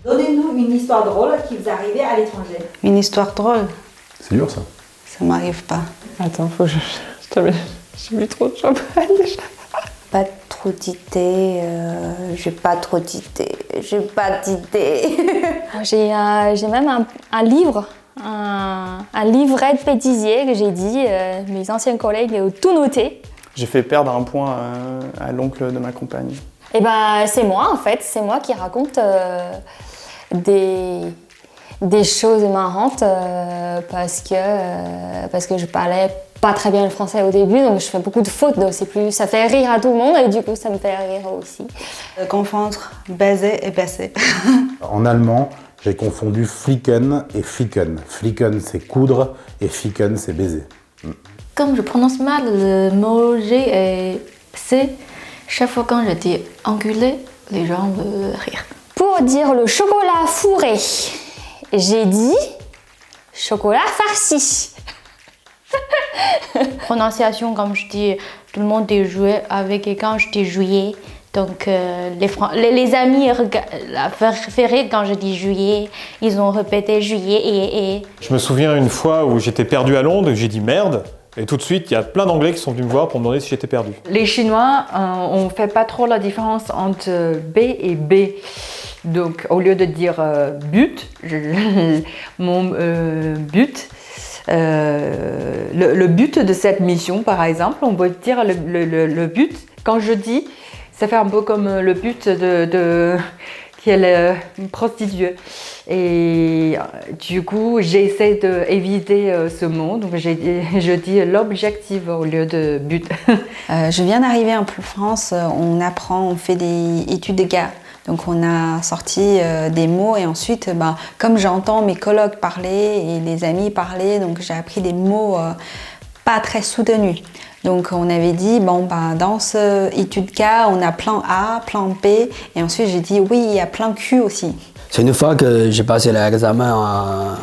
Donnez-nous une histoire drôle qui vous est arrivée à l'étranger. Une histoire drôle? C'est dur ça. Ça m'arrive pas. Attends, faut que j'ai vu trop de champagne déjà. Pas trop d'idées, j'ai pas trop d'idées, j'ai pas d'idées. J'ai même un livre, un livret de bêtisier que j'ai dit, mes anciens collègues ont tout noté. J'ai fait perdre un point à l'oncle de ma compagne. Et ben c'est moi en fait, c'est moi qui raconte des choses marrantes parce que je parlais pas très bien le français au début, donc je fais beaucoup de fautes, donc ça fait rire à tout le monde et du coup ça me fait rire aussi. Confondre baiser et baisser. En allemand, j'ai confondu flicken et ficken. Flicken c'est coudre et ficken c'est baiser. Comme je prononce mal le mot G et C, chaque fois quand je dis enculé, les gens me rire. Pour dire le chocolat fourré, j'ai dit chocolat farci. Prononciation, comme je dis, tout le monde dit jouer avec et quand je dis juillet. Donc les amis fait rire quand je dis juillet, ils ont répété juillet et. Je me souviens une fois où j'étais perdu à Londres et j'ai dit merde. Et tout de suite, il y a plein d'Anglais qui sont venus me voir pour me demander si j'étais perdu. Les Chinois, on ne fait pas trop la différence entre B et B. Donc, au lieu de dire but, mon but, le but de cette mission, par exemple, on peut dire le but. Quand je dis, ça fait un peu comme le but qui est une prostituée. Et du coup, j'essaie d'éviter ce mot. Donc, je dis l'objectif au lieu de but. Je viens d'arriver en France, on fait des études de cas. Donc on a sorti des mots et ensuite, comme j'entends mes collègues parler et les amis parler, donc j'ai appris des mots pas très soutenus. Donc on avait dit, dans ce étude cas, on a plan A, plan B, et ensuite j'ai dit oui, il y a plan Q aussi. C'est une fois que j'ai passé l'examen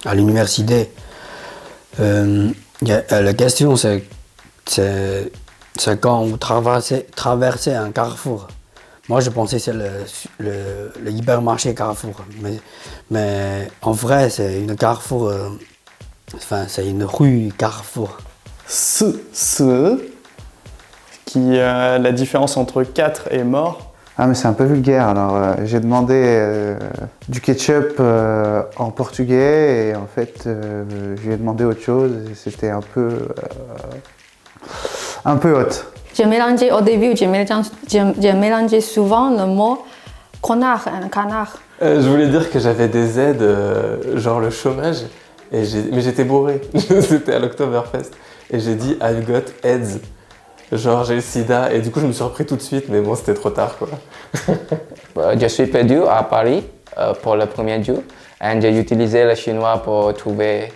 à l'université. La question c'est quand vous traversez un carrefour. Moi je pensais que c'est le hypermarché Carrefour, mais en vrai c'est une Carrefour, c'est une rue Carrefour. Qui la différence entre 4 et mort. Ah mais c'est un peu vulgaire, alors j'ai demandé du ketchup en portugais et en fait je lui ai demandé autre chose et c'était un peu hot. J'ai mélangé au début, j'ai mélangé souvent le mot connard, un canard. Je voulais dire que j'avais des aides, genre le chômage, mais j'étais bourré, c'était à l'Oktoberfest, et j'ai dit I've got AIDS, genre j'ai le sida, et du coup je me suis repris tout de suite, mais bon c'était trop tard quoi. Je suis perdu à Paris pour le premier jour, et j'ai utilisé le chinois pour trouver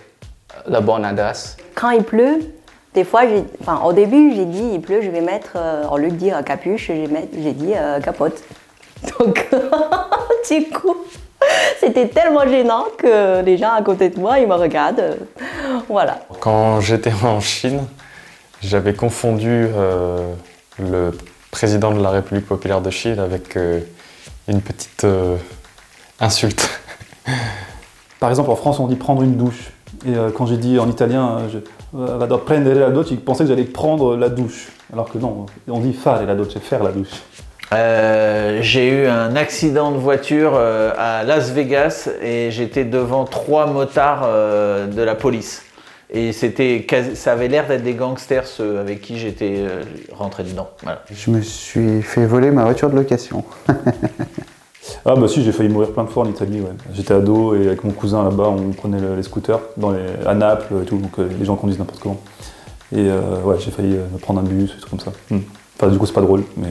la bonne adresse. Quand il pleut, des fois, au début, j'ai dit il pleut, je vais mettre, au lieu de dire capuche, j'ai dit capote. Donc, du coup, c'était tellement gênant que les gens à côté de moi, ils me regardent. Voilà. Quand j'étais en Chine, j'avais confondu le président de la République populaire de Chine avec une petite insulte. Par exemple, en France, on dit prendre une douche. Et quand j'ai dit en italien, vado a prendere la doccia, ils pensaient que j'allais prendre la douche. Alors que non, on dit fare la doccia, faire la douche. J'ai eu un accident de voiture à Las Vegas et j'étais devant 3 motards de la police. Et ça avait l'air d'être des gangsters ceux avec qui j'étais rentré dedans. Voilà. Je me suis fait voler ma voiture de location. Ah bah si, j'ai failli mourir plein de fois en Italie, ouais. J'étais ado et avec mon cousin là-bas, on prenait les scooters à Naples et tout, donc les gens conduisent n'importe comment. Et ouais, j'ai failli me prendre un bus, des trucs comme ça. Enfin du coup c'est pas drôle, mais...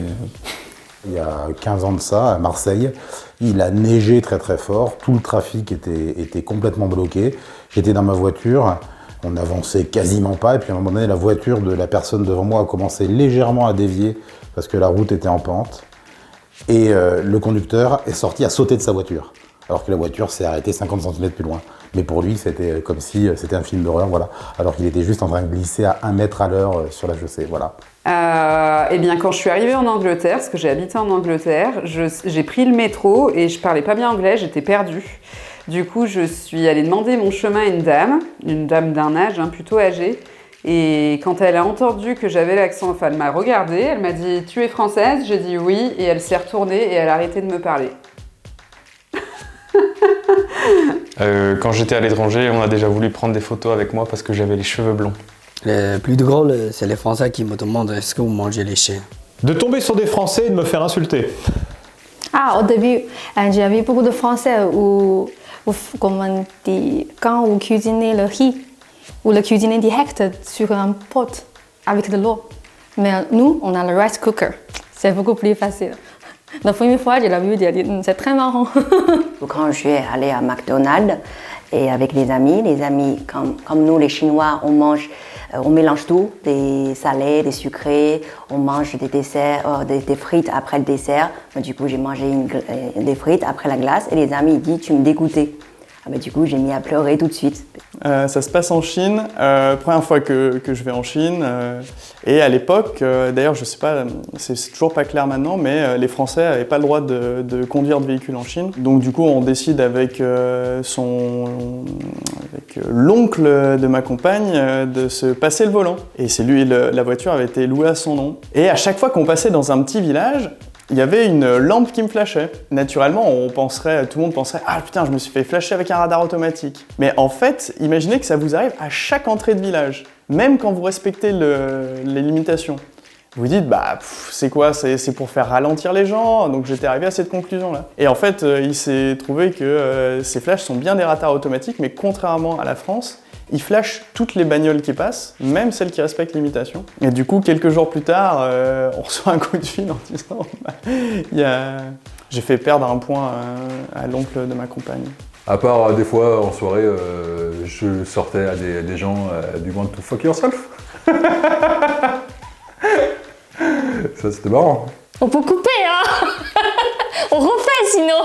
Il y a 15 ans de ça, à Marseille, il a neigé très très fort, tout le trafic était complètement bloqué. J'étais dans ma voiture, on n'avançait quasiment pas, et puis à un moment donné, la voiture de la personne devant moi a commencé légèrement à dévier parce que la route était en pente. Et le conducteur est sorti à sauter de sa voiture. alors que la voiture s'est arrêtée 50 cm plus loin. Mais pour lui, c'était comme si c'était un film d'horreur, voilà. Alors qu'il était juste en train de glisser à 1 mètre à l'heure sur la chaussée, voilà. Eh bien, quand je suis arrivée en Angleterre, parce que j'ai habité en Angleterre, j'ai pris le métro et je parlais pas bien anglais, j'étais perdue. Du coup, je suis allée demander mon chemin à une dame d'un âge plutôt âgé. Et quand elle a entendu que j'avais l'accent, enfin, elle m'a regardée, elle m'a dit « Tu es française ?» J'ai dit « Oui » et elle s'est retournée et elle a arrêté de me parler. Quand j'étais à l'étranger, on a déjà voulu prendre des photos avec moi parce que j'avais les cheveux blonds. Le plus drôle, c'est les Français qui me demandent est-ce que vous mangez les chiens. De tomber sur des Français et de me faire insulter. Ah, au début, j'avais beaucoup de Français comment dire, quand vous cuisinez le riz, ou le cuisiner direct sur un pot avec de l'eau. Mais nous, on a le rice cooker. C'est beaucoup plus facile. La première fois, je l'ai vu, j'ai dit c'est très marrant. Quand je suis allée à McDonald's et avec les amis comme nous les Chinois, on mélange tout, des salés, des sucrés, on mange des desserts, des frites après le dessert. Du coup, j'ai mangé des frites après la glace et les amis ils disent tu me dégoûtais. Du coup, j'ai mis à pleurer tout de suite. Ça se passe en Chine, première fois que je vais en Chine. Et à l'époque, d'ailleurs, je sais pas, c'est toujours pas clair maintenant, mais les Français n'avaient pas le droit de conduire de véhicule en Chine. Donc du coup, on décide avec l'oncle de ma compagne de se passer le volant. Et c'est lui, la voiture avait été louée à son nom. Et à chaque fois qu'on passait dans un petit village, il y avait une lampe qui me flashait. Naturellement, tout le monde penserait « Ah putain, je me suis fait flasher avec un radar automatique ». Mais en fait, imaginez que ça vous arrive à chaque entrée de village, même quand vous respectez les limitations. Vous dites « Bah, c'est quoi? C'est pour faire ralentir les gens ?» Donc j'étais arrivé à cette conclusion-là. Et en fait, il s'est trouvé que ces flashs sont bien des radars automatiques, mais contrairement à la France, ils flashent toutes les bagnoles qui passent, même celles qui respectent l'imitation. Et du coup, quelques jours plus tard, on reçoit un coup de fil en disant j'ai fait perdre un point à l'oncle de ma compagne. À part des fois en soirée, je sortais à des gens du want to fuck yourself. Ça c'était marrant. On peut couper, hein. On refait sinon.